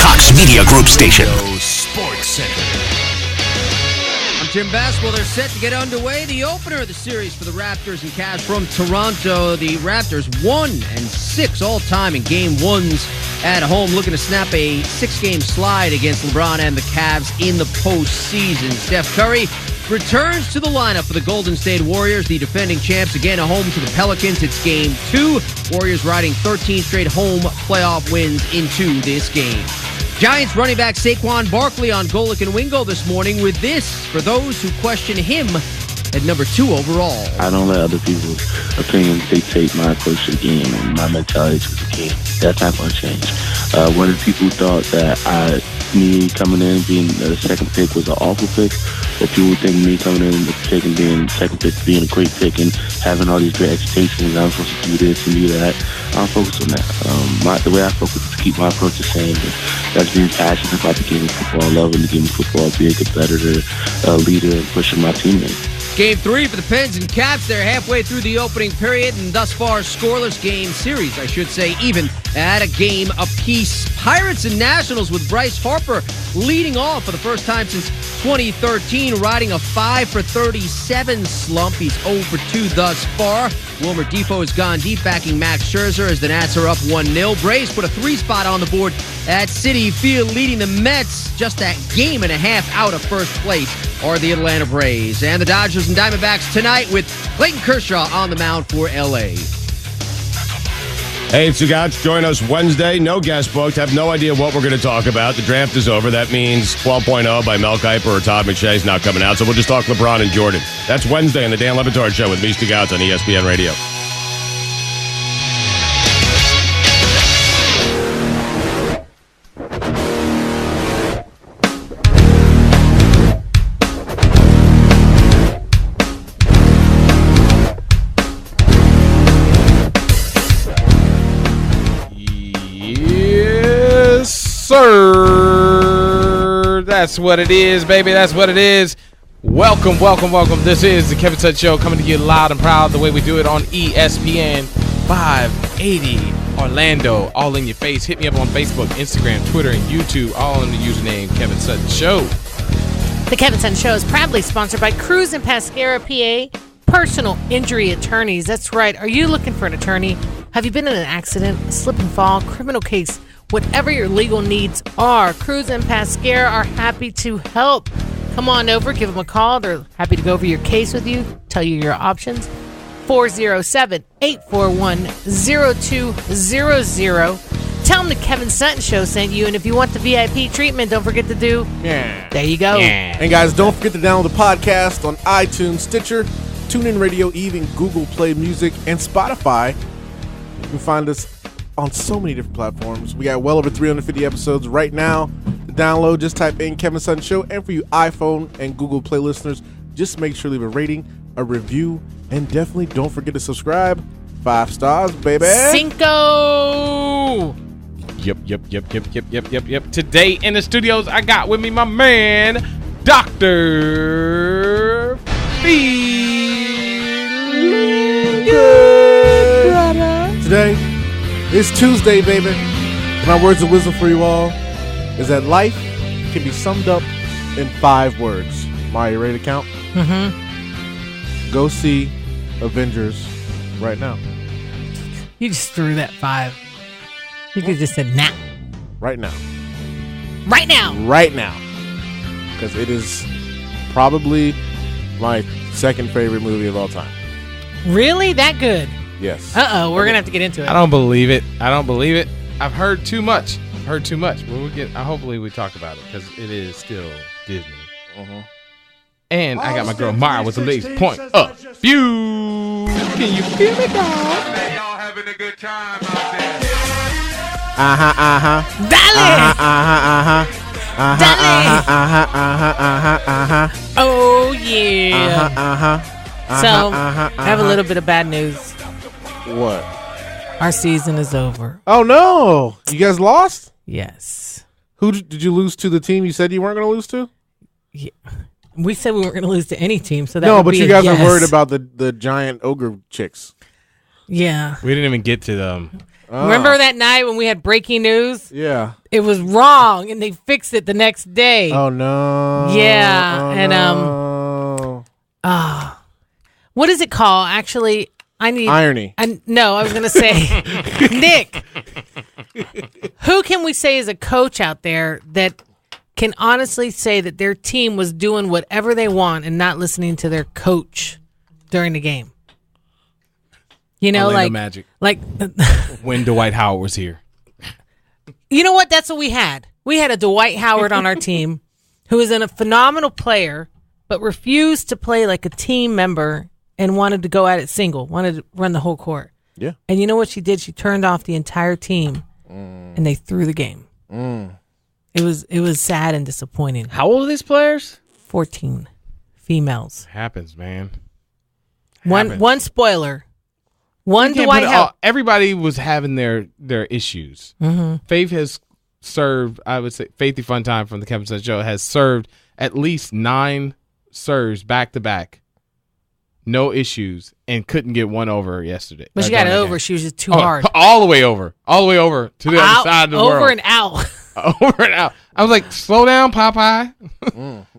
Cox Media Group station. Sports Center. I'm Jim Basswell. They're set to get underway. The opener of the series for the Raptors and Cavs from Toronto. The Raptors 1-6 all-time in game ones at home, looking to snap a 6-game slide against LeBron and the Cavs in the postseason. Steph Curry returns to the lineup for the Golden State Warriors, the defending champs, again at home to the Pelicans. It's game 2. Warriors riding 13 straight home playoff wins into this game. Giants running back Saquon Barkley on Golic and Wingo this morning with this for those who question him at number 2 overall. I don't let other people's opinions dictate my approach to the game and my mentality to the game. That's not going to change. One of the people thought that me coming in being the second pick was an awful pick, or people think me coming in the pick and being second pick being a great pick and having all these great expectations. I'm supposed to do this and do that. I don't focus on that. The way I focus is to keep my approach the same. That's being passionate about the game of football, loving the game of football, being a competitor, a leader, and pushing my teammates. Game 3 for the Pens and Caps. They're halfway through the opening period, and thus far scoreless game series, I should say, even at a game apiece. Pirates and Nationals with Bryce Harper leading off for the first time since 2013, riding a 5-for-37 slump. He's 0-for-2 thus far. Wilmer Depot has gone deep, backing Max Scherzer as the Nats are up 1-0. Braves put a 3-spot on the board at Citi Field, leading the Mets just a game and a half out of first place are the Atlanta Braves. And the Dodgers and Diamondbacks tonight with Clayton Kershaw on the mound for L.A. Hey, Seahawks, join us Wednesday. No guest booked. Have no idea what we're going to talk about. The draft is over. That means 12.0 by Mel Kiper or Todd McShay is not coming out. So we'll just talk LeBron and Jordan. That's Wednesday on the Dan Le Batard Show with me, Seahawks, on ESPN Radio. Sir, that's what it is, baby. That's what it is. Welcome. This is the Kevin Sutton Show, coming to you loud and proud the way we do it on ESPN 580 Orlando. All in your face. Hit me up on Facebook, Instagram, Twitter, and YouTube. All in the username Kevin Sutton Show. The Kevin Sutton Show is proudly sponsored by Cruz and Pascara, PA, personal injury attorneys. That's right. Are you looking for an attorney? Have you been in an accident, a slip and fall, criminal case? Whatever your legal needs are, Cruz and Pascara are happy to help. Come on over, give them a call. They're happy to go over your case with you, tell you your options. 407-841-0200. Tell them the Kevin Sutton Show sent you, and if you want the VIP treatment, don't forget to do. Yeah. There you go. Yeah. And guys, don't forget to download the podcast on iTunes, Stitcher, TuneIn Radio, even Google Play Music, and Spotify. You can find us on so many different platforms. We got well over 350 episodes right now. To download, just type in Kevin Sutton Show. And for you iPhone and Google Play listeners, just make sure to leave a rating, a review, and definitely don't forget to subscribe. 5 stars, baby. Cinco! Yep. Today in the studios, I got with me my man, Dr. Feeling Good, brother. Today is Tuesday, baby. My words of wisdom for you all is that life can be summed up in 5 words. Maya, you ready to count? Mm-hmm. Go see Avengers right now. You just threw that 5. You could have just said, nah. Right now. Right now. Right now. Because it is probably my second favorite movie of all time. Really? That good? Yes. Uh-oh. We're going to have to get into it. I don't believe it. I've heard too much. Hopefully we talk about it because it is still Disney. Uh-huh. And I got my girl Mayra with the latest point of view. Can you feel it, dog? Y'all having a good time out there. Dale! Oh, yeah. So, I have a little bit of bad news. What? Our season is over. Oh, no. You guys lost? Yes. Who did you lose to? The team you said you weren't going to lose to? Yeah. We said we weren't going to lose to any team, so that no, would but be you guys yes. are worried about the giant ogre chicks. Yeah. We didn't even get to them. Remember that night when we had breaking news? Yeah. It was wrong, and they fixed it the next day. Oh no. Yeah, and no. What is it called? Actually, I need irony. No, I was gonna say, Nick. Who can we say is a coach out there that can honestly say that their team was doing whatever they want and not listening to their coach during the game? You know, Orlando Magic. like When Dwight Howard was here. You know what? That's what we had. We had a Dwight Howard on our team who was a phenomenal player, but refused to play like a team member and wanted to go at it single, wanted to run the whole court. Yeah. And you know what she did? She turned off the entire team, and they threw the game. It was sad and disappointing. How old are these players? 14 females. Happens, man. One spoiler. One Can't Dwight put it Howard. all- everybody was having their issues. Faith has served, I would say, Faithy Fun Time from the Kevin Sutton Show has served at least 9 serves back to back. No issues, and couldn't get one over yesterday. But she got it over. She was just too hard. All the way over. All the way over to the other side of the world. Over and out. Over and out. I was like, slow down, Popeye.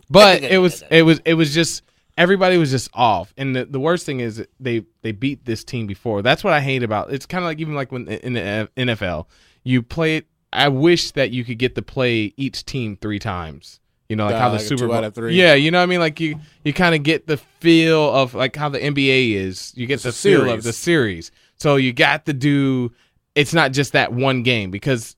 But it was just everybody was just off. And the worst thing is they beat this team before. That's what I hate about it. It's kind of like even like when in the NFL, you play it. I wish that you could get to play each team 3 times. You know, like how the like a Super 2 Bowl. out of 3. Yeah, you know what I mean? Like you kind of get the feel of like how the NBA is. You get the feel of the series. So you got to do, it's not just that one game, because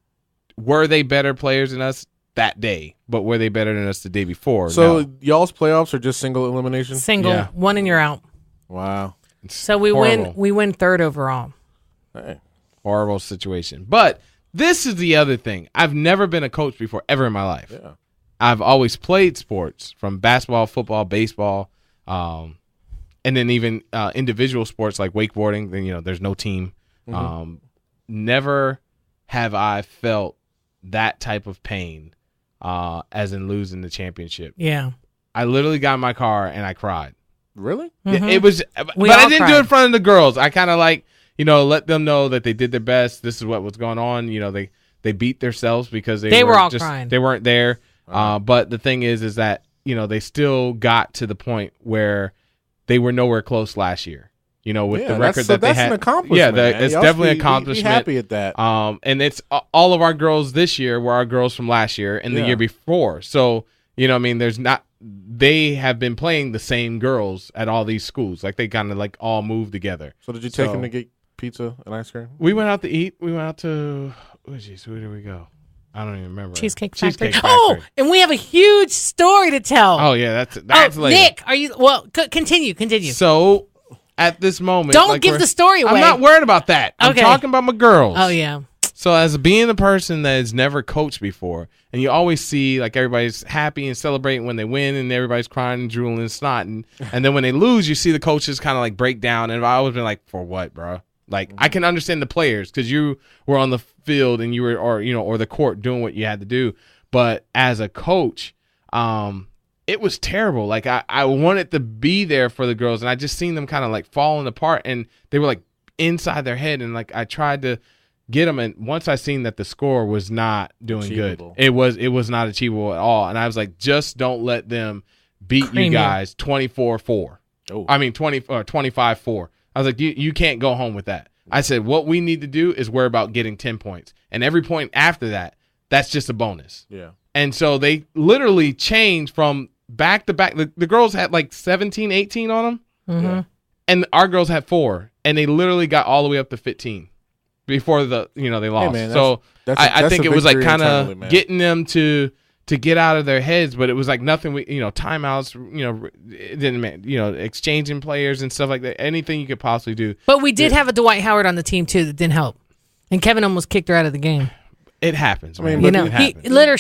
were they better players than us that day, but were they better than us the day before? So No. y'all's playoffs are just single elimination? Single. Yeah. One and you're out. Wow. So we horrible. win third overall. Hey. Horrible situation. But this is the other thing. I've never been a coach before, ever in my life. Yeah. I've always played sports, from basketball, football, baseball, and then even individual sports like wakeboarding. Then, you know, there's no team. Never have I felt that type of pain as in losing the championship. Yeah. I literally got in my car and I cried. Really? Yeah, it was, We but I all didn't do it cried. in front of the girls. I kind of like, you know, let them know that they did their best. This is what was going on. You know, they beat themselves because They were all just, crying. They weren't there. But the thing is that, you know, they still got to the point where they were nowhere close last year. You know, with the record that they had. That's an accomplishment. Yeah, man. it's Y'all definitely an be accomplishment. happy at that. And it's all of our girls this year were our girls from last year and the year before. So, you know, I mean, they have been playing the same girls at all these schools. Like they kind of like all moved together. So did you take them to get pizza and ice cream? We went out to eat. We went out to, where did we go? I don't even remember. Cheesecake Factory. Factory. Oh, and we have a huge story to tell. Oh yeah, that's later. Nick, are you? Well, continue. So at this moment, Don't like, give the story away. I'm not worried about that. I'm Okay. talking about my girls. Oh yeah. So as being the person that has never coached before, and you always see like everybody's happy and celebrating when they win, and everybody's crying and drooling and snotting, and then when they lose, you see the coaches kind of like break down. And I've always been like, for what, bro? Like I can understand the players because you were on the field and you were, or the court doing what you had to do. But as a coach, it was terrible. Like I wanted to be there for the girls, and I just seen them kind of like falling apart, and they were like inside their head, and like I tried to get them, and once I seen that the score was not doing Achievable. good, it was not achievable at all, and I was like, just don't let them beat Cream you you. guys 24-4. Oh. I mean 25-4. I was like, you can't go home with that. I said, what we need to do is worry about getting 10 points, and every point after that, that's just a bonus. Yeah. And so they literally changed from back to back. The girls had like 17, 18 on them, Yeah. and our girls had 4, and they literally got all the way up to 15 before they lost. man, So I think a it was like victory kind internally, of man. getting them to get out of their heads, but it was like nothing. Timeouts, it didn't matter. Exchanging players and stuff like that. Anything you could possibly do. But we did have a Dwight Howard on the team too that didn't help, and Kevin almost kicked her out of the game. It happens. mean, man. but You know, It happens. literally,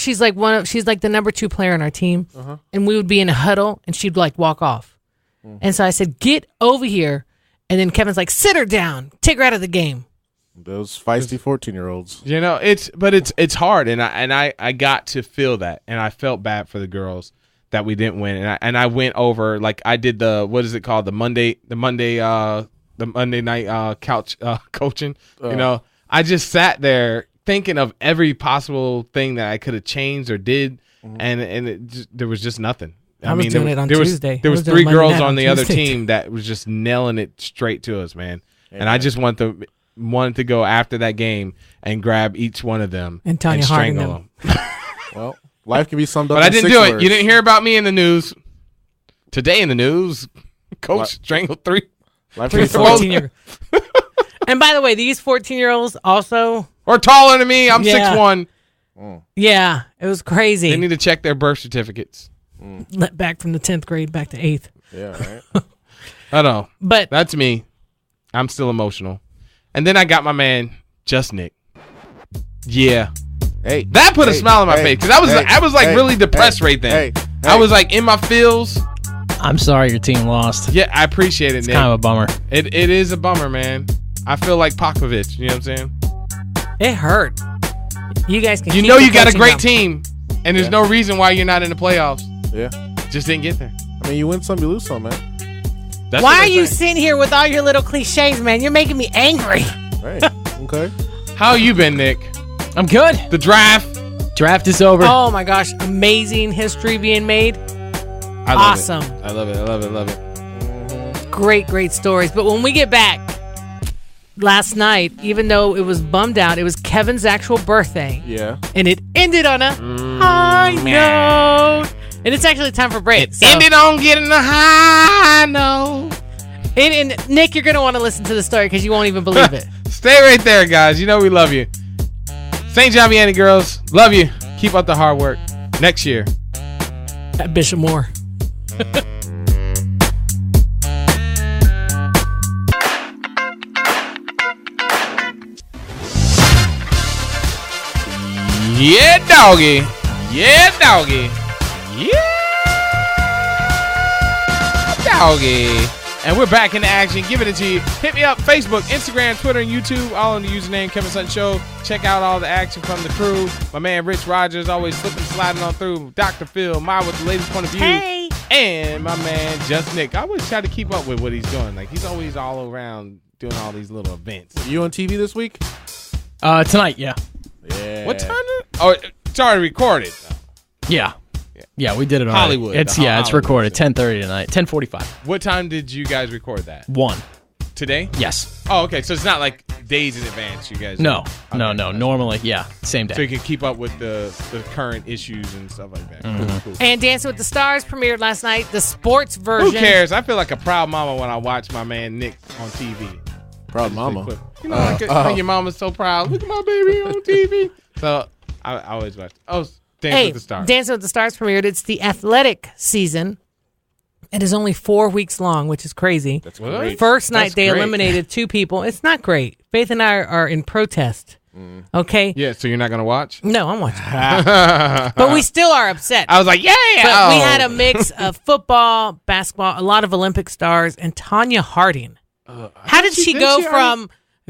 she's like the number 2 player on our team, and we would be in a huddle, and she'd like walk off, and so I said, "Get over here," and then Kevin's like, "Sit her down, take her out of the game." Those feisty 14-year-olds. It's hard, and I got to feel that, and I felt bad for the girls that we didn't win, and I went over, like I did the, what is it called, the Monday night couch coaching. I just sat there thinking of every possible thing that I could have changed or did, and there was just nothing. I was doing it on Tuesday. There was 3 girls on the other team that was just nailing it straight to us, man. And I just wanted to go after that game and grab each one of them and strangle them. Well, life can be summed up. But I didn't do it. Words. You didn't hear about me in the news. Today in the news, coach strangled 3 14-year-olds. And by the way, these 14-year-olds also are taller than me. I'm 6'1". Yeah, it was crazy. They need to check their birth certificates. Back from the 10th grade back to 8th. Yeah, right. I know. But that's me. I'm still emotional. And then I got my man, Just Nick. Yeah. Hey. That put a smile on my face because I was really depressed right then. I was like in my feels. I'm sorry your team lost. Yeah, I appreciate it, It's Nick. kind of a bummer. It is a bummer, man. I feel like Popovich. You know what I'm saying? It hurt. You guys can. You know you got a great team, and there's no reason why you're not in the playoffs. Yeah. Just didn't get there. I mean, you win some, you lose some, man. That's why are you sitting here with all your little cliches, man? You're making me angry. Right. Okay. How you been, Nick? I'm good. The draft is over. Oh my gosh, amazing history being made. Awesome. I love it. Great stories. But when we get back last night, even though it was bummed out, it was Kevin's actual birthday. Yeah. And it ended on a high note. And it's actually time for break. Ended on getting a high note. And Nick, you're going to want to listen to the story because you won't even believe it. Stay right there, guys. You know we love you. St. John Vianney girls, love you. Keep up the hard work. Next year. At Bishop Moore. Yeah, doggy. Yeah, doggy. Yeah, doggy. And we're back into action. Giving it to you. Hit me up. Facebook, Instagram, Twitter, and YouTube. All under the username Kevin Sutton Show. Check out all the action from the crew. My man Rich Rogers always slipping, sliding on through. Dr. Phil, Mayra with the latest point of view. Hey. And my man Just Nick. I always try to keep up with what he's doing. Like, he's always all around doing all these little events. You on TV this week? Tonight, yeah. Yeah. What time? It's already recorded. Yeah, we did it already. Hollywood. It's Hollywood recorded. 10:30 tonight. 10:45. What time did you guys record that? 1. Today? Yes. Oh, okay. So it's not like days in advance, you guys. No. Okay. No. Normally, same So day. you can keep up with the current issues and stuff like that. Cool. And Dancing with the Stars premiered last night, the sports version. Who cares? I feel like a proud mama when I watch my man Nick on TV. Proud mama. You know, like your mama's so proud. Look at my baby on TV. So I always watch. Oh, Dancing with the Stars. Dancing with the Stars premiered. It's the athletic season. It is only 4 weeks long, which is crazy. That's great. First night, That's they great. eliminated 2 people. It's not great. Faith and I are in protest. Okay? Yeah, so you're not going to watch? No, I'm watching. But we still are upset. I was like, yeah. But we had a mix of football, basketball, a lot of Olympic stars, and Tanya Harding. How did she go from,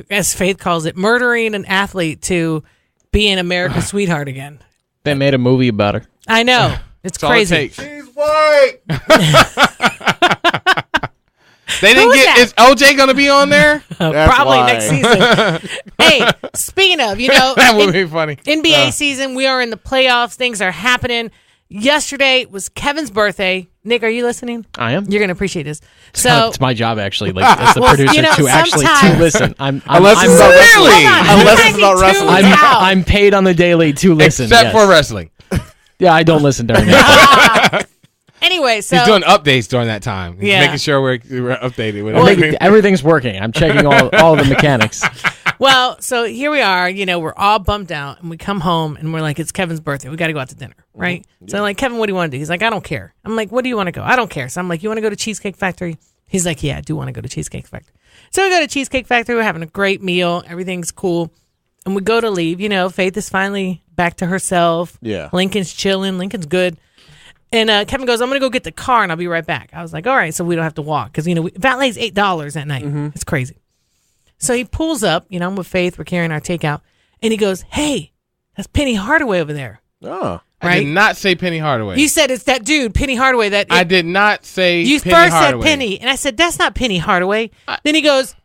as Faith calls it, murdering an athlete to being America's sweetheart again? They made a movie about her. I know. It's That's all it crazy. takes. He's white. They didn't Who is get. that? Is OJ going to be on there? Probably why. next season. Hey, speaking of, That would be funny. NBA season, we are in the playoffs. Things are happening. Yesterday was Kevin's birthday. Nick, are you listening? I am. You're going to appreciate this. So, It's my job actually, like as the producer, you know, to actually sometimes- listen. Unless it's about Really? wrestling. Hold on. Unless I it's about need wrestling. to out. I'm paid on the daily to listen. Except yes. for wrestling. Yeah, I don't listen during that. Anyway, so He's doing updates during that time. He's Yeah. making sure we're updated with I'm everything. making- everything's working. I'm checking all the mechanics. Well, so here we are, we're all bummed out and we come home and we're like, it's Kevin's birthday. We got to go out to dinner, right? So I'm like, Kevin, what do you want to do? He's like, I don't care. I'm like, what do you want to go? I don't care. So I'm like, you want to go to Cheesecake Factory? He's like, yeah, I do want to go to Cheesecake Factory. So we go to Cheesecake Factory. We're having a great meal. Everything's cool. And we go to leave. Faith is finally back to herself. Yeah. Lincoln's chilling. Lincoln's good. And Kevin goes, I'm going to go get the car and I'll be right back. I was like, all right, so we don't have to walk. Because, valet's $8 at night. It's crazy. So he pulls up, I'm with Faith. We're carrying our takeout. And he goes, hey, that's Penny Hardaway over there. Oh. I did not say Penny Hardaway. You said it's that dude, Penny Hardaway. I did not say You Penny first Hardaway. said Penny. And I said, that's not Penny Hardaway. Then he goes,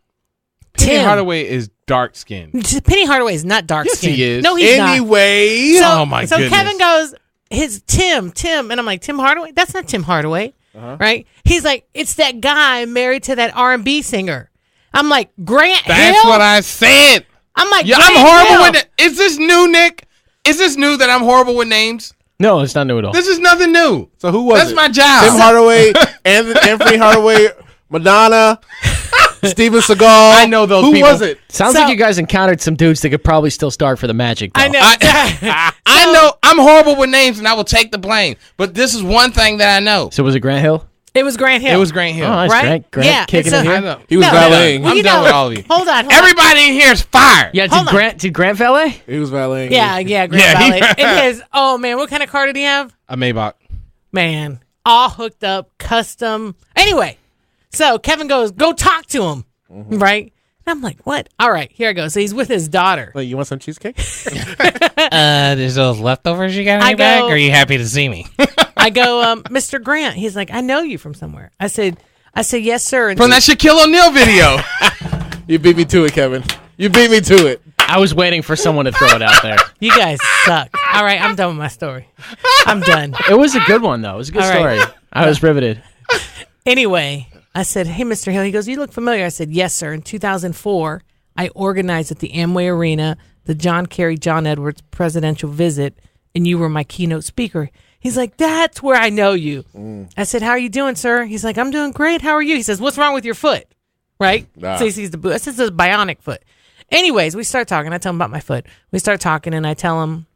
Penny Tim. Hardaway is dark skin. Penny Hardaway is not dark Yes, skinned. he is. No, he's not. Anyway, Oh, my So goodness. Kevin goes, his Tim, and I'm like, Tim Hardaway? That's not Tim Hardaway, right? He's like, it's that guy married to that R&B singer. I'm like, Grant That's Hill? what I said. I'm like, Yeah, Grant I'm horrible Hill. with it. Is this new, Nick? Is this new that I'm horrible with names? No, it's not new at all. This is nothing new. so who was That's it? my job. Tim Hardaway, Anthony Hardaway, Madonna, Steven Seagal. I know those Who people. was it? Sounds So- like you guys encountered some dudes that could probably still start for the Magic. Though. I know. I know I'm horrible with names, and I will take the blame. But this is one thing that I know. So was it Grant Hill? It was Grant Hill. It was Grant Hill. Oh, nice. Right? Grant Yeah, kicking it's it a- I here. know. He was No, valeting. I'm you done know- with all of you. Hold on. Everybody in here is fired. Yeah, Hold on. did Grant valet? He was valeting. Yeah, Grant Yeah, he- Valet. And his, oh, man, what kind of car did he have? A Maybach. Man, all hooked up, custom. Anyway, so Kevin goes, go talk to him, right? And I'm like, what? All right, here I go. So he's with his daughter. Like, you want some cheesecake? There's those leftovers you got in I your bag? go- Or are you happy to see me? I go, Mr. Grant. He's like, I know you from somewhere. I said, yes, sir. And From that Shaquille O'Neal video. You beat me to it, Kevin. You beat me to it. I was waiting for someone to throw it out there. you guys suck. All right, I'm done with my story. I'm done. It was a good one, though. It was a good All right. story. I was riveted. Anyway, I said, hey, Mr. Hill. He goes, you look familiar. I said, yes, sir. In 2004, I organized at the Amway Arena the John Kerry, John Edwards presidential visit, and you were my keynote speaker. He's like, that's where I know you. I said, how are you doing, sir? He's like, I'm doing great. How are you? He says, what's wrong with your foot? Right? Nah. So he sees the boot. I said, it's a bionic foot. Anyways, we start talking. I tell him about my foot. We start talking, and I tell him,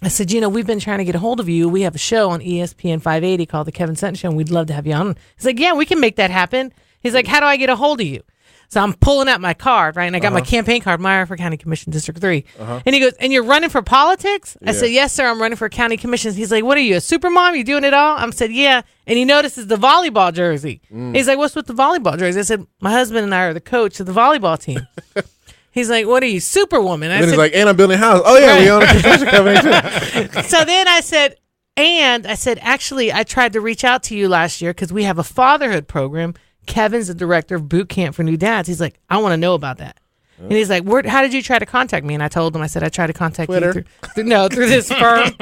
I said, we've been trying to get a hold of you. We have a show on ESPN 580 called The Kevin Sutton Show, and we'd love to have you on. He's like, yeah, we can make that happen. He's like, how do I get a hold of you? So I'm pulling out my card, right? And I got my campaign card, Mayra for County Commission District 3. And he goes, and you're running for politics? I said, yes, sir, I'm running for county commissions. He's like, what are you, a super mom? You doing it all? I said, yeah. And he notices the volleyball jersey. He's like, what's with the volleyball jersey? I said, my husband and I are the coach of the volleyball team. He's like, what are you, superwoman? I Then said, he's like, and I'm building a house. Oh, yeah, we Right. own a construction company, too. so then I said, actually, I tried to reach out to you last year because we have a fatherhood program. Kevin's the director of boot camp for new dads. He's like, I want to know about that. And he's like, how did you try to contact me? And I told him, I said, I tried to contact Twitter. you through this firm.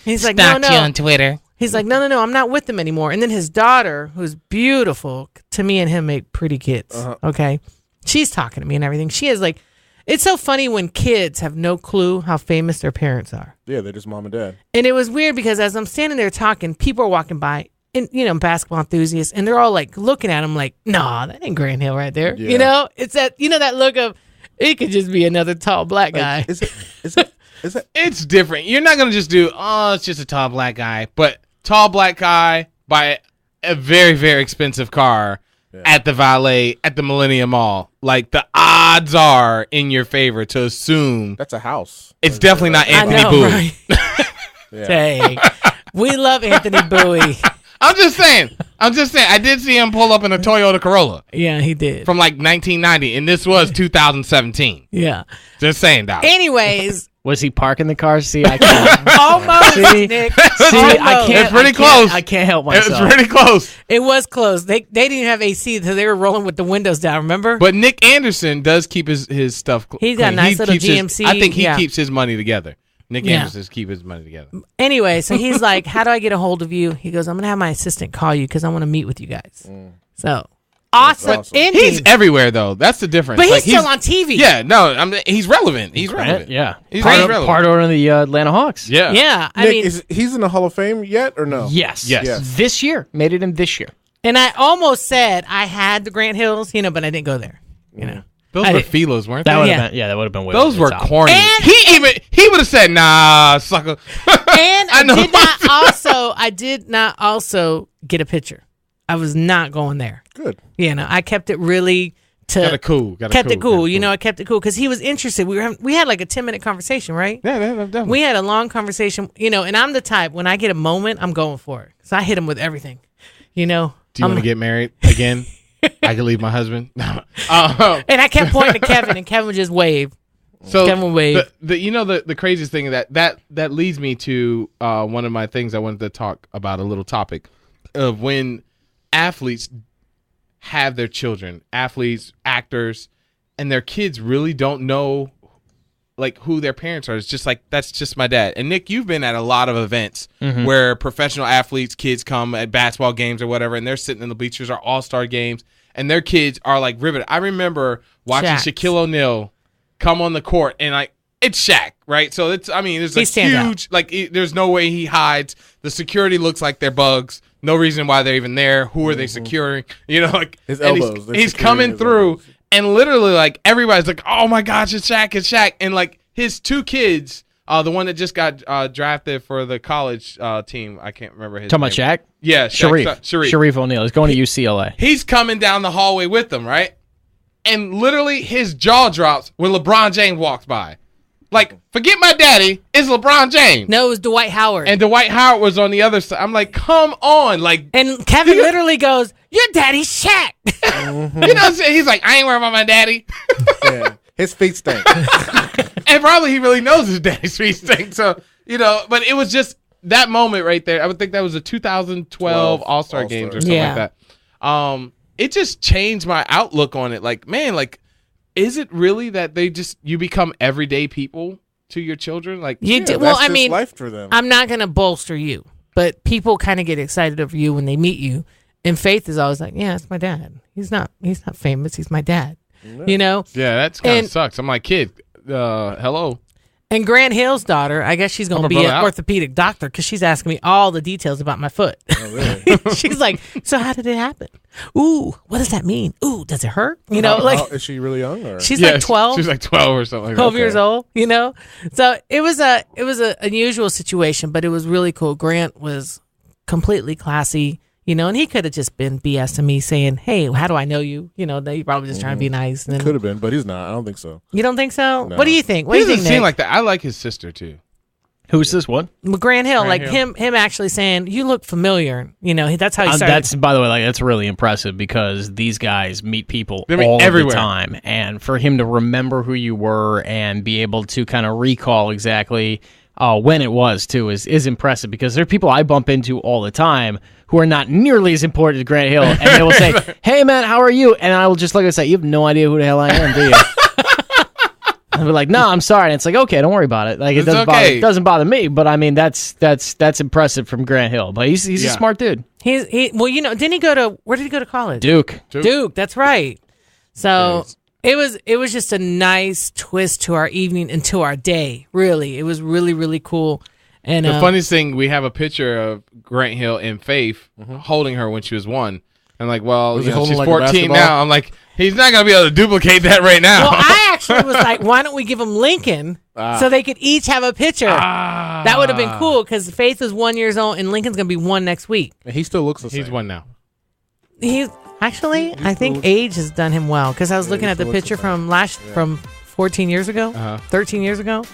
He's like, no. Twitter. He's like, no, I'm not with them anymore. And then his daughter, who's beautiful, to me and him make pretty kids. Okay. She's talking to me and everything. She is like, it's so funny when kids have no clue how famous their parents are. Yeah, they're just mom and dad. And it was weird because as I'm standing there talking, people are walking by, and basketball enthusiasts, and they're all like looking at him like, nah, that ain't Grant Hill right there. Yeah. It's that that look of it could just be another tall black guy. Like, is it? It's different. You're not going to just do, it's just a tall black guy. But tall black guy by a very, very expensive car at the valet at the Millennium Mall. Like, the odds are in your favor to assume That's a house. it's definitely not I Anthony know, Bowie. right? Yeah. Dang. We love Anthony Bowie. I'm just saying. I did see him pull up in a Toyota Corolla Yeah, he did. from like 1990, and this was 2017. Yeah. Just saying, Doc. Anyways, Was he parking the car? See, I can't. almost, See? Nick. See, I Almost. can't. It's pretty I can't- close. I can't help It's myself. pretty close. It was closed. They didn't even have AC, so they were rolling with the windows down, remember? But Nick Anderson does keep his stuff He's got a clean. nice He little keeps his- GMC, I think he yeah. keeps his money together. Nick Yeah. Anderson keep his money together. Anyway, so he's like, how do I get a hold of you? He goes, I'm going to have my assistant call you because I want to meet with you guys. So, awesome. awesome. Ending. He's everywhere though. That's the difference. But he's Like, still on TV. Yeah, no, he's relevant. He's relevant. Yeah. He's part, relevant. part owner of the Atlanta Hawks. Yeah. Yeah. I Nick, mean, he's in the Hall of Fame yet or no? Yes. Yes. Yeah. This year. Made it in this year. and I almost said I had the Grant Hills, but I didn't go there. Those I were did- Philos, weren't That they? would Yeah. have been. Yeah, that would have been. way Those over were the top. corny. And- He would have said, "Nah, sucker." And I know. I did not also get a picture. I was not going there. Good. I kept it really Got it cool. I kept it cool because he was interested. We had like a 10-minute conversation, right? Yeah, definitely. We had a long conversation, and I'm the type, when I get a moment, I'm going for it. So I hit him with everything, Do you want to get married again? I could leave my husband. And I kept pointing to Kevin, and Kevin would just wave. So Kevin would wave. the craziest thing that leads me to one of my things I wanted to talk about, a little topic of when athletes have their children, athletes, actors, and their kids really don't know like who their parents are. It's just like, that's just my dad. And Nick, you've been at a lot of events where professional athletes, kids come at basketball games or whatever, and they're sitting in the bleachers or all-star games, and their kids are like riveted. I remember watching Shaquille O'Neal come on the court, and like, it's Shaq, right? So it's, I mean, there's a huge, like, there's no way he hides. The security looks like they're bugs. No reason why they're even there. Who are they securing? You know, like, his elbows. He's coming through. And literally, like, everybody's like, oh, my gosh, it's Shaq. And, like, his two kids, the one that just got drafted for the college team, I can't remember his name. Talking about Shaq? Yeah, Sharif O'Neal. He's going to UCLA. He's coming down the hallway with them, right? And literally, his jaw drops when LeBron James walks by. Like, forget my daddy, it's LeBron James. No, it was Dwight Howard. And Dwight Howard was on the other side. I'm like, come on. Like, and Kevin literally goes, your daddy's Shaq. You know what I'm saying? He's like, I ain't worried about my daddy. Yeah, his feet stink. And probably he really knows his daddy's feet stink. So, you know, but it was just that moment right there. I would think that was a 2012 All-Star Games or something like that. It just changed my outlook on it. Like, man, like, is it really that you become everyday people to your children? Like, well, I mean, life for them. I'm not going to bolster you, but people kind of get excited over you when they meet you. And Faith is always like, yeah, it's my dad. He's not famous. He's my dad. Yeah. You know? Yeah, that's kind of sucks. I'm like, kid, hello. And Grant Hill's daughter, I guess she's going to be an orthopedic doctor because she's asking me all the details about my foot. Oh, really? She's like, so how did it happen? Ooh, what does that mean? Ooh, does it hurt? You know, is she really young? Or? She's like 12. She's like 12 or something like 12 years old, you know? So it was a unusual situation, but it was really cool. Grant was completely classy, you know, and he could have just been BSing me saying, hey, how do I know you? You know, they probably just trying to be nice. And then, could have been, but he's not. I don't think so. You don't think so? No. What do you think? What he do you think, doesn't seem Nick? like that. I like his sister, too. Who's this one? Grant Hill, him actually saying, you look familiar. You know, that's how he started. That's, by the way, like, that's really impressive because these guys meet people all the time. And for him to remember who you were and be able to kind of recall exactly when it was, too, is impressive because there are people I bump into all the time who are not nearly as important as Grant Hill. And they will say, hey, man, how are you? And I will just look and say, you have no idea who the hell I am, do you? I'll be like, no, I'm sorry. And it's like, okay, don't worry about it. Like, it doesn't bother me. But I mean, that's impressive from Grant Hill. But he's a smart dude. Well, you know, didn't he go to where did he go to college? Duke. That's right. So it was just a nice twist to our evening and to our day. Really, it was really, really cool. And the funniest thing, we have a picture of Grant Hill and Faith holding her when she was 1. And like, well, you know, she's like 14 now. I'm like, he's not going to be able to duplicate that right now. Well, I actually was like, why don't we give them Lincoln so they could each have a picture? That would have been cool because Faith was 1 year old and Lincoln's going to be 1 next week. And he still looks the same. He's 1 now. I think age has done him well because I was looking at the picture from 14 years ago, 13 years ago.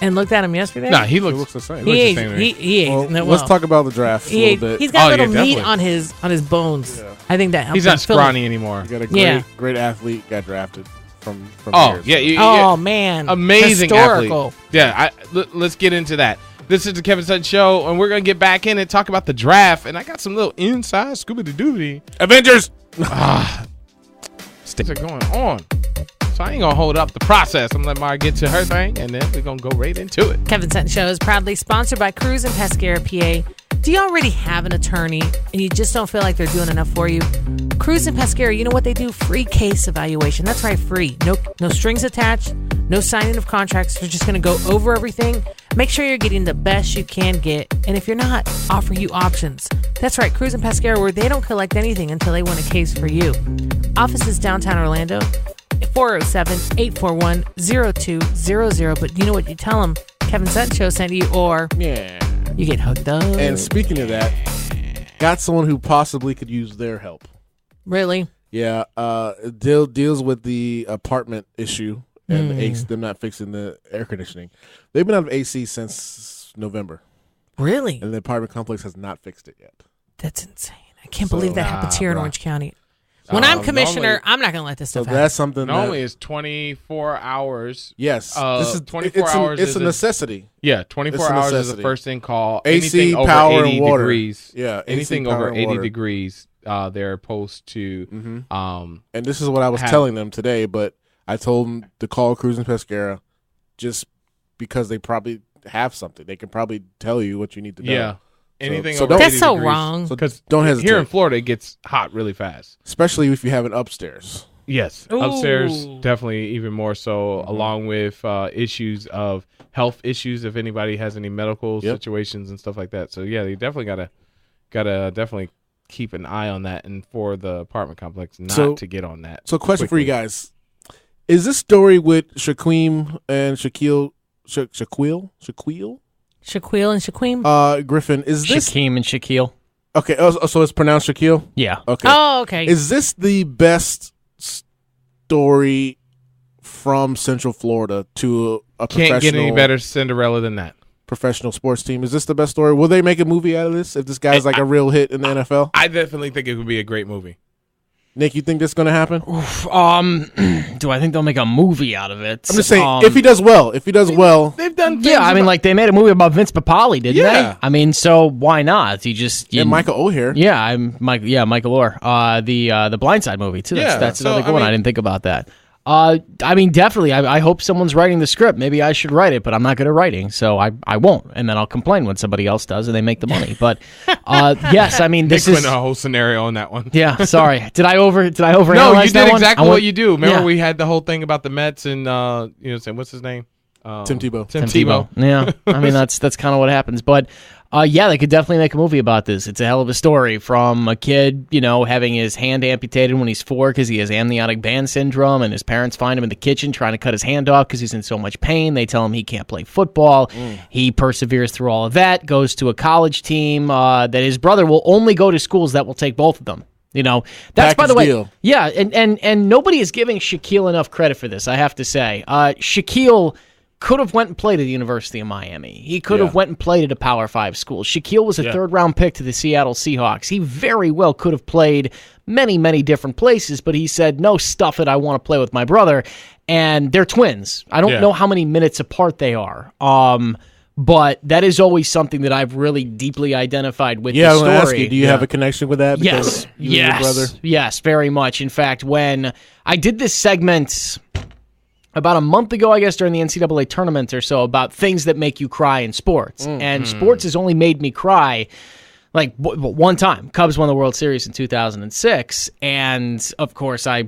And looked at him yesterday. No, he looks the same. He aged. Let's talk about the draft a little bit. He's got a little meat on his bones. Yeah. I think that helps. He's not scrawny anymore. He got a great athlete. Got drafted from here. Oh man, amazing historical. Athlete. Yeah, let's get into that. This is the Kevin Sutton Show, and we're gonna get back in and talk about the draft. And I got some little inside Scooby-Doo Avengers. Things are going on. So I ain't going to hold up the process. I'm going to let Mayra get to her thing, and then we're going to go right into it. Kevin Sutton Show is proudly sponsored by Cruz and Pescara, PA. Do you already have an attorney and you just don't feel like they're doing enough for you? Cruz and Pescara, you know what they do? Free case evaluation. That's right, free. No strings attached, no signing of contracts. They're just going to go over everything. Make sure you're getting the best you can get. And if you're not, offer you options. That's right, Cruz and Pescara, where they don't collect anything until they win a case for you. Office is downtown Orlando. 407-841-0200. But you know what you tell them? Kevin Sutton Show sent you, or you get hooked up. And speaking of that, got someone who possibly could use their help. Really? Yeah. Deals with the apartment issue and them not fixing the air conditioning. They've been out of AC since November. Really? And the apartment complex has not fixed it yet. That's insane. I can't believe that happens here in Orange County. When I'm commissioner, I'm not going to let this stuff happen. That's something normally it's 24 hours. Yes. This is 24 hours. It's a necessity. Yeah, 24 hours is the first thing call. AC, anything power, over 80 and water. Degrees. Yeah, anything over 80 degrees, they're opposed to. And this is what I was telling them today, but I told them to call Cruz and Pescara just because they probably have something. They can probably tell you what you need to know. Yeah. Anything so over That's 80 so degrees. wrong. Because don't hesitate. here in Florida, it gets hot really fast. Especially if you have it upstairs. Yes. Ooh. Upstairs, definitely even more so, along with issues of health issues, if anybody has any medical situations and stuff like that. So, yeah, you definitely gotta definitely keep an eye on that, and for the apartment complex not to get on that. So question for quickly. you guys. Is this story with Shaquem and Shaquille Shaquille and Shaquem? Griffin, is this Shaquem and Shaquille. okay? So it's pronounced Shaquille. Yeah. Okay. Oh, okay. Is this the best story from Central Florida to a Can't get any better Cinderella than that. professional sports team? Is this the best story? Will they make a movie out of this if this guy's like a real hit in the NFL? I definitely think it would be a great movie. Nick, you think this is going to happen? Do I think they'll make a movie out of it? I'm just saying, if he does well. They've done things Yeah, I mean, like they made a movie about Vince Papale, didn't Yeah. they? I mean, so why not? and Michael O'Hare. Yeah, Michael Orr. The Blindside movie too. That's so, another good one. I didn't think about that. I mean, definitely. I hope someone's writing the script. Maybe I should write it, but I'm not good at writing, so I won't. And then I'll complain when somebody else does, and they make the money. But yes, I mean, this Nick is went a whole scenario on that one. Yeah, sorry. Did I overanalyze No, you that did one? exactly what you do. Remember Yeah. we had the whole thing about the Mets and saying what's his name? Tim Tebow. Tim Tebow. Yeah, I mean that's kind of what happens. But yeah, they could definitely make a movie about this. It's a hell of a story from a kid, having his hand amputated when he's 4 because he has amniotic band syndrome, and his parents find him in the kitchen trying to cut his hand off because he's in so much pain. They tell him he can't play football. He perseveres through all of that, goes to a college team that his brother will only go to schools that will take both of them. That's by the way. deal. Yeah, and nobody is giving Shaquille enough credit for this, I have to say. Shaquille could have went and played at the University of Miami. He could have went and played at a Power 5 school. Shaquille was a third-round pick to the Seattle Seahawks. He very well could have played many, many different places, but he said, no, stuff it, I want to play with my brother. And they're twins. I don't know how many minutes apart they are. But that is always something that I've really deeply identified with the I was story. going to ask you, do you have a connection with that? Yes. Because you and your brother? Yes, very much. In fact, when I did this segment about a month ago, I guess, during the NCAA tournament or so, about things that make you cry in sports. And sports has only made me cry like one time. Cubs won the World Series in 2006. And of course, I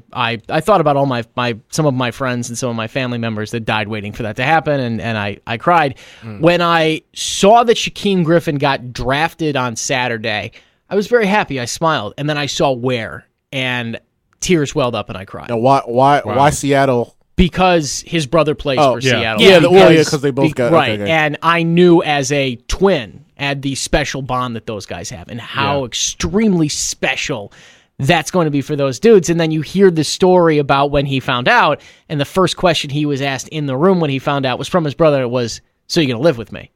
thought about all some of my friends and some of my family members that died waiting for that to happen. And I cried. When I saw that Shaquem Griffin got drafted on Saturday, I was very happy. I smiled. And then I saw where, and tears welled up and I cried. Now, why Seattle? Because his brother plays for Seattle. Yeah, because they both got right. Okay. And I knew as a twin at the special bond that those guys have and how extremely special that's going to be for those dudes. And then you hear the story about when he found out, and the first question he was asked in the room when he found out was from his brother. It was, "So you're going to live with me?"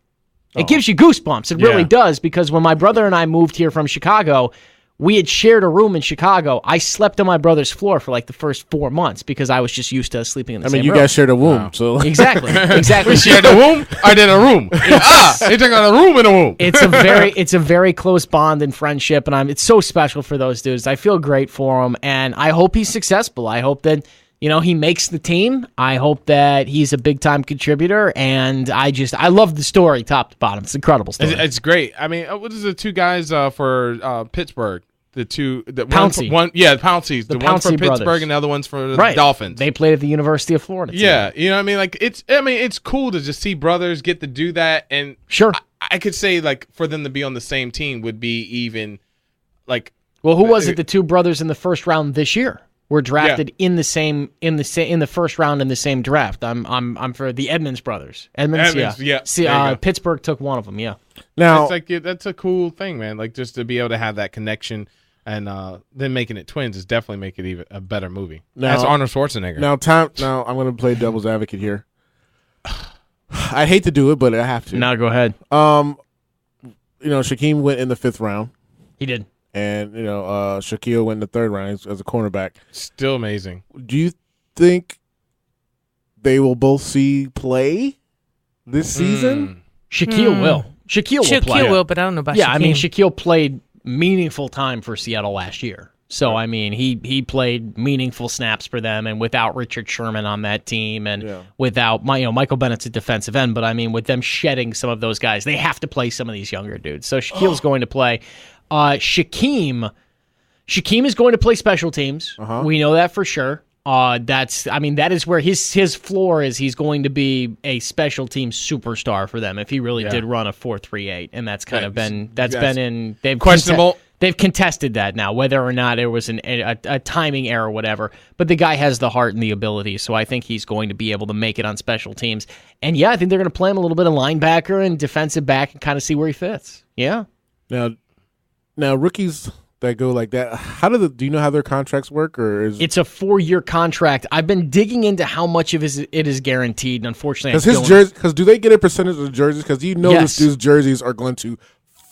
It gives you goosebumps. It really does, because when my brother and I moved here from Chicago, we had shared a room in Chicago. I slept on my brother's floor for like the first 4 months because I was just used to sleeping in the same room. you guys shared a womb, so Exactly. We shared a womb? I did a room. They took on a room in a womb. It's a very close bond and friendship, and it's so special for those dudes. I feel great for him, and I hope he's successful. I hope that he makes the team. I hope that he's a big-time contributor, and I love the story top to bottom. It's an incredible story. It's great. I mean, what is the two guys for Pittsburgh? The two, Pouncey. Pounceys. The one Pouncey for Pittsburgh brothers. and the other one's for the Dolphins. They played at the University of Florida. Yeah, you know what I mean? Like it's cool to just see brothers get to do that, and sure, I could say like for them to be on the same team would be even like. Well, who was it? The two brothers in the first round this year were drafted in the first round in the same draft. I'm for the Edmonds brothers. Edmonds, yeah. See, Pittsburgh took one of them. Yeah. Now it's like that's a cool thing, man. Like just to be able to have that connection. And then making it twins is definitely make it even a better movie. That's Arnold Schwarzenegger. Now I'm going to play devil's advocate here. I hate to do it, but I have to. No, go ahead. Shaquem went in the 5th round. He did. And, Shaquille went in the 3rd round as a cornerback. Still amazing. Do you think they will both see play this season? Shaquille will. Shaquille will play. Shaquille will, but I don't know about Shaquille. Yeah, I mean, Shaquille played meaningful time for Seattle last year. So, I mean, he played meaningful snaps for them, and without Richard Sherman on that team, and without Michael Bennett's a defensive end, but I mean, with them shedding some of those guys, they have to play some of these younger dudes. So Shaquille's going to play. Shaquem is going to play special teams. We know that for sure. That is where his floor is. He's going to be a special team superstar for them if he really did run a 4.38, and that's kind of been they've questionable. They've contested that now, whether or not there was a timing error or whatever. But the guy has the heart and the ability, so I think he's going to be able to make it on special teams. And I think they're going to play him a little bit of linebacker and defensive back and kind of see where he fits. Yeah. Now rookies that go like that, do you know how their contracts work, or it's a 4-year contract? I've been digging into how much of it is guaranteed, and unfortunately, because do they get a percentage of the jerseys? Because this dude's jerseys are going to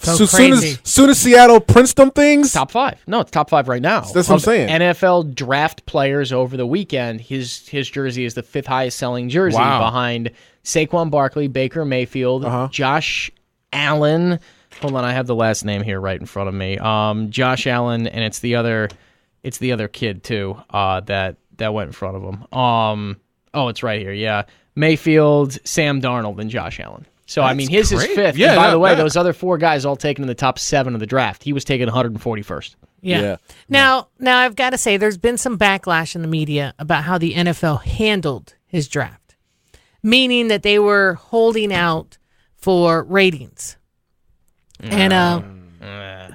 soon as Seattle prints them things. Top 5. No, it's top 5 right now. That's what I'm saying. NFL draft players over the weekend. His jersey is the 5th highest selling jersey behind Saquon Barkley, Baker Mayfield, Josh Allen. Hold on, I have the last name here right in front of me. Josh Allen, and it's the other kid too that went in front of him. It's right here. Yeah, Mayfield, Sam Darnold, and Josh Allen. So I mean, his is 5th. Yeah. And by the way, those other 4 guys all taken in the top 7 of the draft. He was taken 141st. Yeah. Now I've got to say, there's been some backlash in the media about how the NFL handled his draft, meaning that they were holding out for ratings. And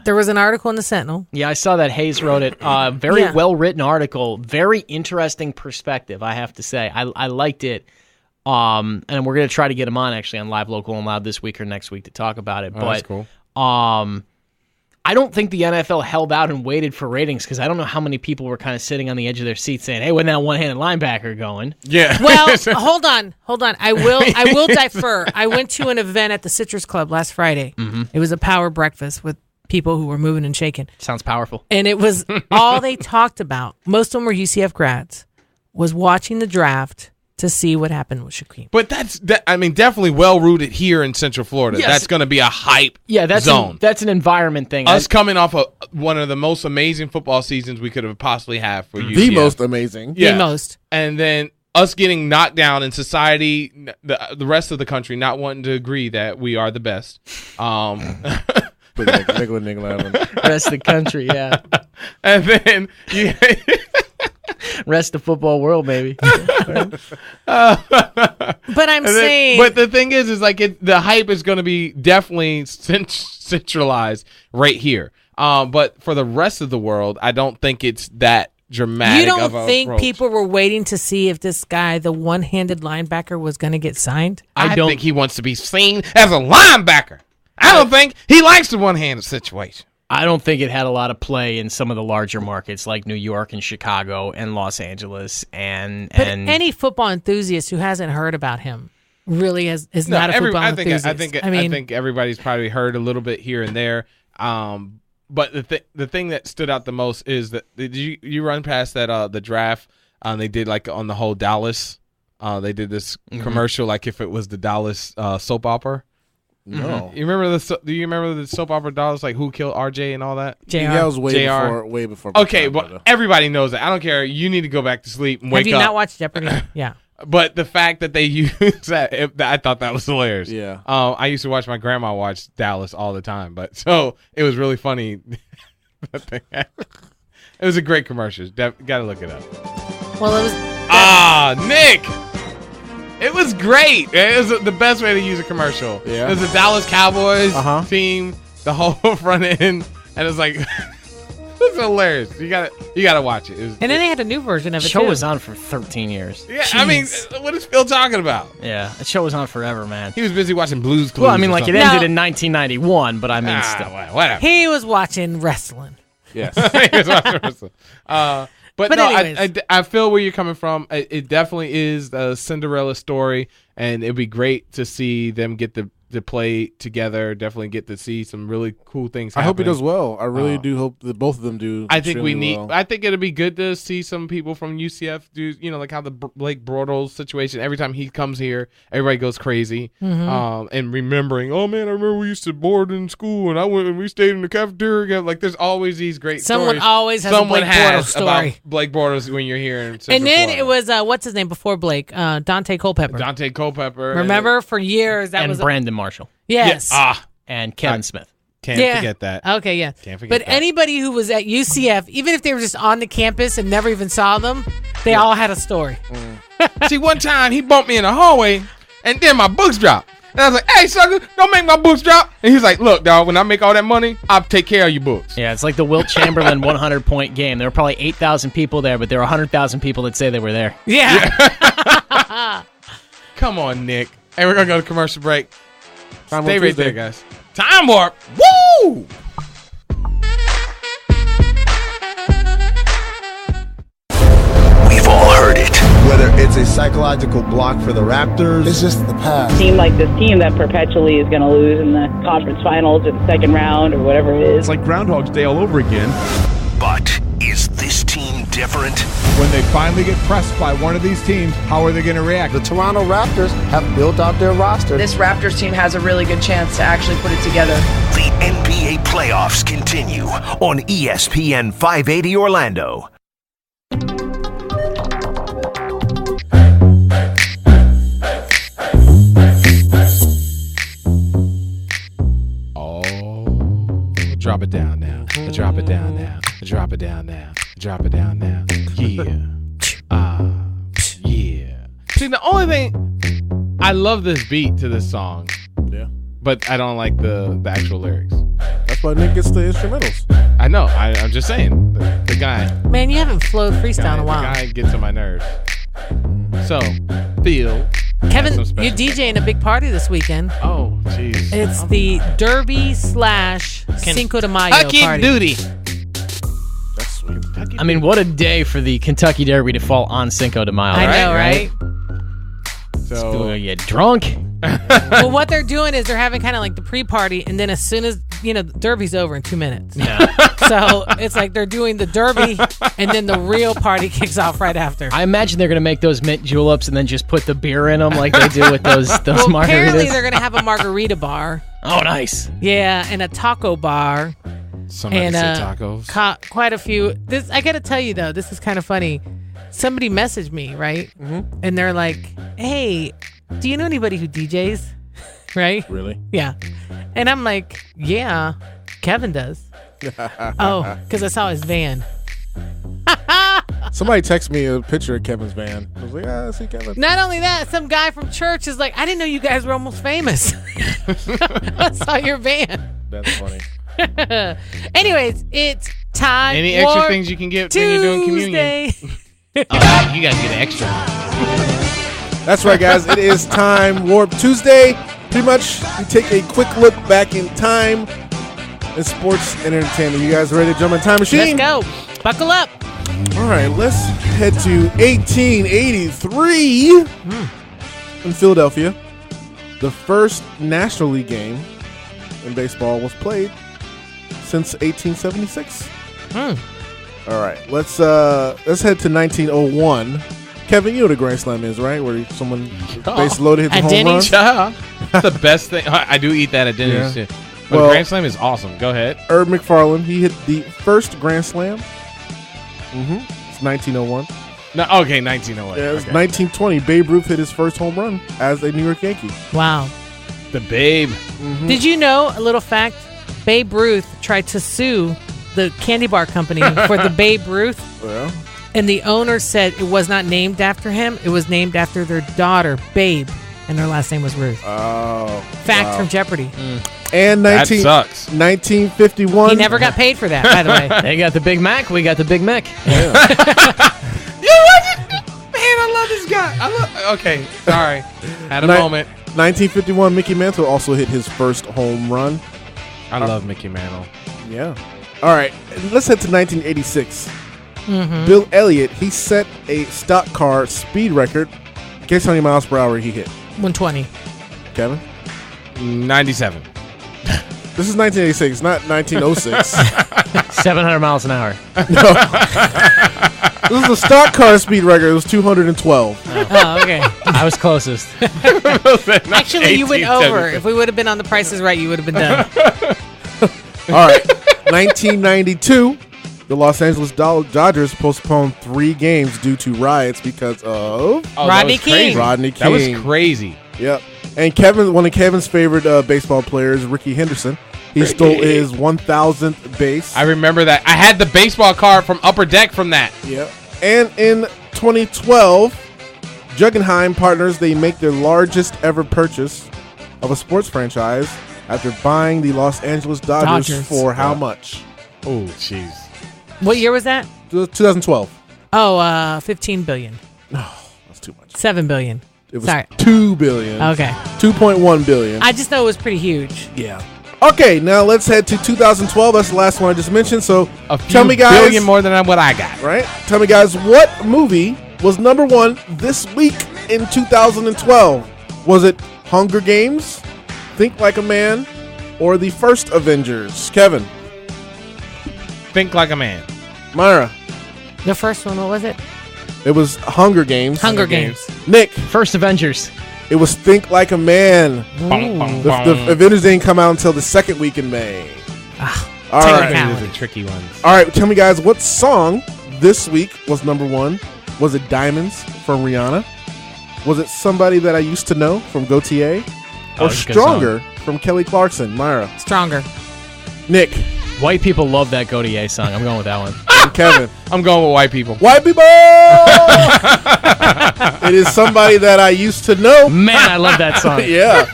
there was an article in the Sentinel. Yeah, I saw that. Hayes wrote it. Very well-written article. Very interesting perspective, I have to say. I liked it. And we're going to try to get him on, actually, on Live, Local, and Loud this week or next week to talk about it. That's cool. I don't think the NFL held out and waited for ratings, because I don't know how many people were kind of sitting on the edge of their seat saying, "Hey, when that one-handed linebacker going?" Yeah. Well, hold on. I will differ. I went to an event at the Citrus Club last Friday. Mm-hmm. It was a power breakfast with people who were moving and shaking. Sounds powerful. And it was all they talked about. Most of them were UCF grads. Was watching the draft to see what happened with Shaquem. But definitely well-rooted here in Central Florida. Yes. That's going to be a hype zone. That's an environment thing. Us coming off of one of the most amazing football seasons we could have possibly had for UCF. The most amazing. Yeah. The most. And then us getting knocked down in society, the rest of the country not wanting to agree that we are the best. Rest of the country, yeah. And then rest of the football world, baby. But I'm saying, but the thing is like the hype is going to be definitely centralized right here. But for the rest of the world, I don't think it's that dramatic. You don't think people were waiting to see if this guy, the one-handed linebacker, was going to get signed? I don't think he wants to be seen as a linebacker. I don't think he likes the one-handed situation. I don't think it had a lot of play in some of the larger markets like New York and Chicago and Los Angeles and any football enthusiast who hasn't heard about him really is not a football enthusiast. I think everybody's probably heard a little bit here and there. But the thing that stood out the most is that did you run past that the draft they did like on the whole Dallas. They did this commercial like if it was the Dallas soap opera. No, you remember do you remember the soap opera Dallas, like Who Killed RJ and all that? JR. Yeah, that was way before. Okay, but everybody knows that. I don't care. You need to go back to sleep and wake up. Have you not watched Jeopardy? Yeah. But the fact that they use that, I thought that was hilarious. Yeah. I used to watch my grandma watch Dallas all the time, but so it was really funny. It was a great commercial. Got to look it up. Well, it was. Nick. It was great. It was the best way to use a commercial. Yeah. It was the Dallas Cowboys team, the whole front end, and it was like it's hilarious. You gotta watch it. And then they had a new version of it. The show too. was on for 13 years. Yeah, jeez. I mean, what is Phil talking about? Yeah, the show was on forever, man. He was busy watching Blues Clues. Well, I mean, like it ended in 1991, but I mean, still, whatever. He was watching wrestling. Yes, he was watching wrestling. But no, I feel where you're coming from. It definitely is a Cinderella story, and it'd be great to see them get the to play together. Definitely get to see some really cool things happen. I hope he does well. I really do hope that both of them do. I think we need. Well. I think it'll be good to see some people from UCF do. Like how the Blake Bortles situation. Every time he comes here, everybody goes crazy. And remembering, oh man, I remember we used to board in school, and we stayed in the cafeteria. Like there's always these great. Someone stories. always has a Blake Bortles story about Blake Bortles when you're here. In Central and then Florida. it was what's his name before Blake? Dante Culpepper. Dante Culpepper. Remember for years that and was Brandon Marshall. Yes. And Kevin Smith. Can't forget that. Okay, yeah. Can't forget but that. anybody who was at UCF, even if they were just on the campus and never even saw them, they all had a story. See, one time he bumped me in the hallway, and then my books dropped. And I was like, hey, sucker, don't make my books drop. And he's like, look, dog, when I make all that money, I'll take care of your books. Yeah, it's like the Wilt Chamberlain 100-point game. There were probably 8,000 people there, but there were 100,000 people that say they were there. Yeah. Come on, Nick. Hey, we're going to go to commercial break. Time Stay Warp right Tuesday. there, guys. Time Warp. Woo! We've all heard it. Whether it's a psychological block for the Raptors, it's just the past. Seem like this team that perpetually is going to lose in the conference finals or the second round or whatever it is. It's like Groundhog's Day all over again. But is this team different? When they finally get pressed by one of these teams, how are they going to react? The Toronto Raptors have built out their roster. This Raptors team has a really good chance to actually put it together. The NBA playoffs continue on ESPN 580 Orlando. Drop it down now. Drop it down now. Drop it down now. Drop it down now. Yeah. Yeah. See, the only thing, I love this beat to this song. Yeah. But I don't like the actual lyrics. That's why Nick gets the instrumentals. I know. I'm just saying. The guy. Man, you haven't flowed freestyle in a while. The guy gets on my nerves. So, Phil. Kevin, you're DJing a big party this weekend. Oh, jeez. It's the Derby / Cinco de Mayo party. Duty. That's sweet. I mean, what a day for the Kentucky Derby to fall on Cinco de Mayo. I know, right? So you drunk? Well, what they're doing is they're having kind of like the pre-party, and then as soon as, the Derby's over in 2 minutes. Yeah. So it's like they're doing the Derby, and then the real party kicks off right after. I imagine they're going to make those mint juleps and then just put the beer in them like they do with those well, margaritas. apparently they're going to have a margarita bar. Oh, nice. Yeah, and a taco bar. Somebody said tacos. Quite a few. I got to tell you, though, this is kind of funny. Somebody messaged me, right? Mm-hmm. And they're like, hey, do you know anybody who DJs? Right? Really? Yeah. And I'm like, yeah, Kevin does. Oh, because I saw his van. Somebody texted me a picture of Kevin's van. I was like, I see Kevin. Not only that, some guy from church is like, I didn't know you guys were almost famous. I saw your van. That's funny. Anyways, it's time. Any extra things you can get when you're doing communion? You got to get an extra. That's right, guys. It is Time Warp Tuesday. Pretty much, we take a quick look back in time in sports and entertainment. You guys ready to jump in time machine? Let's go. Buckle up. All right, let's head to 1883 in Philadelphia. The first National League game in baseball was played since 1876. All right, let's head to 1901. Kevin, you know what a Grand Slam is, right? Where someone base loaded hits a home run. The best thing. I do eat that at Denny's too. But Well, Grand Slam is awesome. Go ahead. Herb McFarland, he hit the first Grand Slam. It's 1901. No, okay, 1901. Yeah, it's Okay. 1920. Babe Ruth hit his first home run as a New York Yankee. Wow. The Babe. Did you know, a little fact, Babe Ruth tried to sue the candy bar company for the Babe Ruth, Well, and the owner said it was not named after him. It was named after their daughter, Babe, and her last name was Ruth. oh. Fact from Jeopardy. And That sucks. 1951. He never got paid for that, by the way. They got the Big Mac. We got the Big Mac. Man, I love this guy. Okay, sorry. Had a moment. 1951, Mickey Mantle also hit his first home run. I love Mickey Mantle. Yeah. All right, let's head to 1986. Bill Elliott, he set a stock car speed record. Guess how many miles per hour he hit? 120. Kevin? 97. This is 1986, not 1906. 700 miles an hour. No. This is the stock car speed record. It was 212. Oh, okay. I was closest. Actually, you went over. If we would have been on The Price is Right, you would have been done. All right. 1992, the Los Angeles Dodgers postponed 3 games due to riots because of Rodney King. Rodney King. That was crazy. Yep. And one of Kevin's favorite baseball players, Ricky Henderson, he stole his 1,000th base. I remember that. I had the baseball card from Upper Deck from that. Yep. And in 2012, Guggenheim Partners, they make their largest ever purchase of a sports franchise after buying the Los Angeles Dodgers. For how much? Oh, jeez. What year was that? 2012. Oh, $15 billion. No, that's too much. $7 billion. It was Sorry. $2 billion. Okay. $2.1 billion. I just know it was pretty huge. Yeah. Okay, now let's head to 2012. That's the last one I just mentioned. So tell me, guys, billion more than what I got. Right? Tell me, guys, what movie was number 1 this week in 2012? Was it Hunger Games, Think Like a Man, or the first Avengers? Kevin. Think Like a Man. Mayra. The first one, what was it? It was Hunger Games. Hunger Games. Nick. First Avengers. It was Think Like a Man. The Avengers didn't come out until the second week in May. All right. These are tricky ones. All right, tell me, guys, what song this week was number 1? Was it Diamonds from Rihanna? Was it Somebody That I Used to Know from Gautier? Or Stronger from Kelly Clarkson? Myra. Stronger. Nick. White people love that Gautier song. I'm going with that one. And Kevin. I'm going with white people. White people! It is Somebody That I Used to Know. Man, I love that song. Yeah.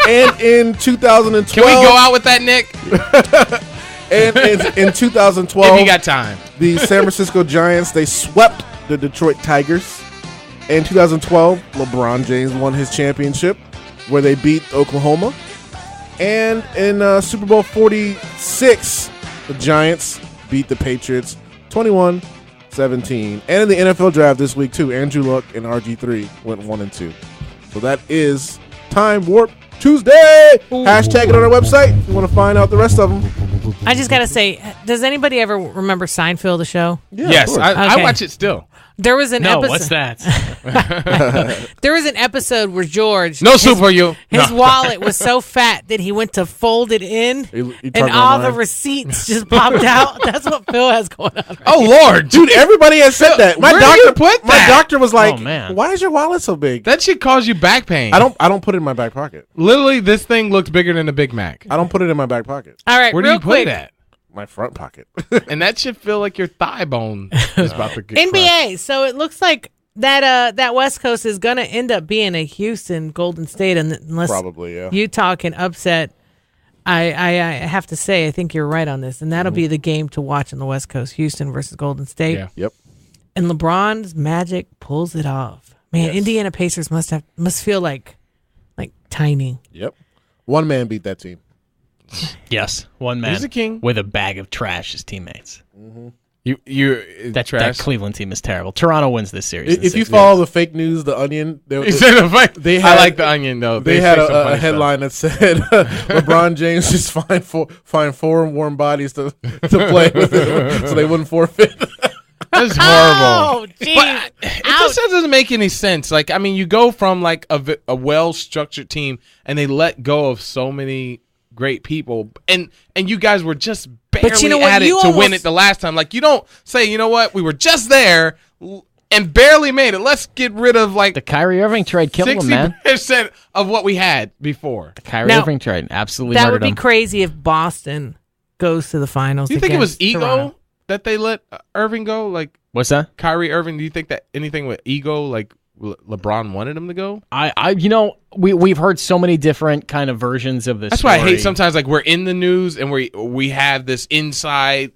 And in 2012... Can we go out with that, Nick? And in 2012... If you got time. The San Francisco Giants, they swept the Detroit Tigers. In 2012, LeBron James won his championship, where they beat Oklahoma. And in Super Bowl 46, the Giants beat the Patriots 21-17. And in the NFL draft this week, too, Andrew Luck and RG3 went 1-2. So that is Time Warp Tuesday. Hashtag it on our website if you want to find out the rest of them. I just got to say, does anybody ever remember Seinfeld, the show? Yeah, yes, I watch it still. There was an episode. What's that? There was an episode where George, soup for you. His wallet was so fat that he went to fold it in, and all the receipts just popped out. That's what Phil has going on. Right oh here. Lord, dude! Everybody has said that. My doctor was like, "Oh man, why is your wallet so big?" That should cause you back pain. I don't put it in my back pocket. Literally, this thing looks bigger than a Big Mac. I don't put it in my back pocket. All right, where do you put it at? My front pocket. And that should feel like your thigh bone is about to get NBA. crushed. So it looks like that West Coast is going to end up being a Houston Golden State, unless probably Utah can upset. I have to say, I think you're right on this, and that'll be the game to watch on the West Coast: Houston versus Golden State. Yeah. Yep. And LeBron's magic pulls it off. Man, Yes. Indiana Pacers must feel like tiny. Yep. One man beat that team. Yes, one man. He's a king with a bag of trash as teammates. Mm-hmm. That Cleveland team is terrible. Toronto wins this series. If you follow the fake news, the Onion, I like the Onion though. They had a headline that said LeBron James just find four warm bodies to play with him, so they wouldn't forfeit. That's horrible. Oh, geez. But it just doesn't make any sense. Like, I mean, you go from like a well-structured team, and they let go of so many great people, and you guys were just barely at it to win it the last time. Like, you don't say, you know what, we were just there and barely made it. Let's get rid of like the Kyrie Irving trade killed them, man. 60% of what we had before. The Kyrie Irving trade absolutely that murdered would be them. Crazy if Boston goes to the finals. Do you think it was ego Toronto. that they let Irving go? Like, what's that? Kyrie Irving. Do you think that anything with ego, like LeBron wanted him to go? We've heard so many different kind of versions of this. That's why I hate sometimes, like, we're in the news and we have this inside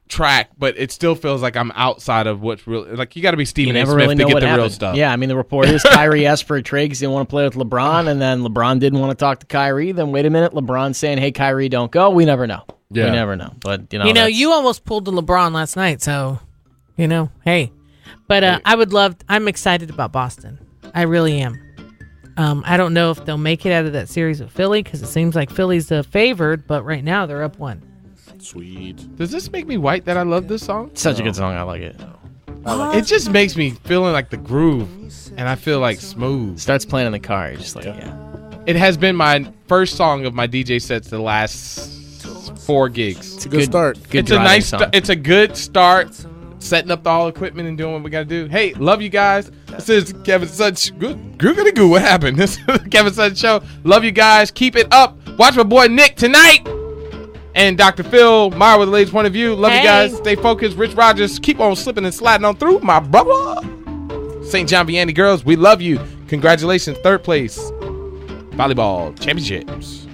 track, but it still feels like I'm outside of what's real. Like, you got to be Stephen A. Smith really to get the happened. real stuff. Yeah, I mean, the report is Kyrie asked for a trade because he didn't want to play with LeBron, and then LeBron didn't want to talk to Kyrie. Then wait a minute, LeBron's saying, "Hey, Kyrie, don't go." We never know. Yeah. We never know. But you almost pulled the LeBron last night, so hey. But I'm excited about Boston. I really am. I don't know if they'll make it out of that series with Philly because it seems like Philly's the favored, but right now they're up 1. Sweet. Does this make me white that I love this song? Such a good song. I like it. It just makes me feeling like the groove, and I feel like smooth. Starts playing in the car. You're just like, yeah. It has been my first song of my DJ sets the last 4 gigs. It's a good start. It's a nice. It's a good start. Setting up the all equipment and doing what we got to do. Hey, love you guys. This is Kevin Sutton. Good. What happened? This is the Kevin Sutton Show. Love you guys. Keep it up. Watch my boy Nick tonight. And Dr. Phil, Mayra with the ladies' point of view. Love you guys. Stay focused. Rich Rogers, keep on slipping and sliding on through. My brother. St. John Vianney girls, we love you. Congratulations. 3rd place. Volleyball championships.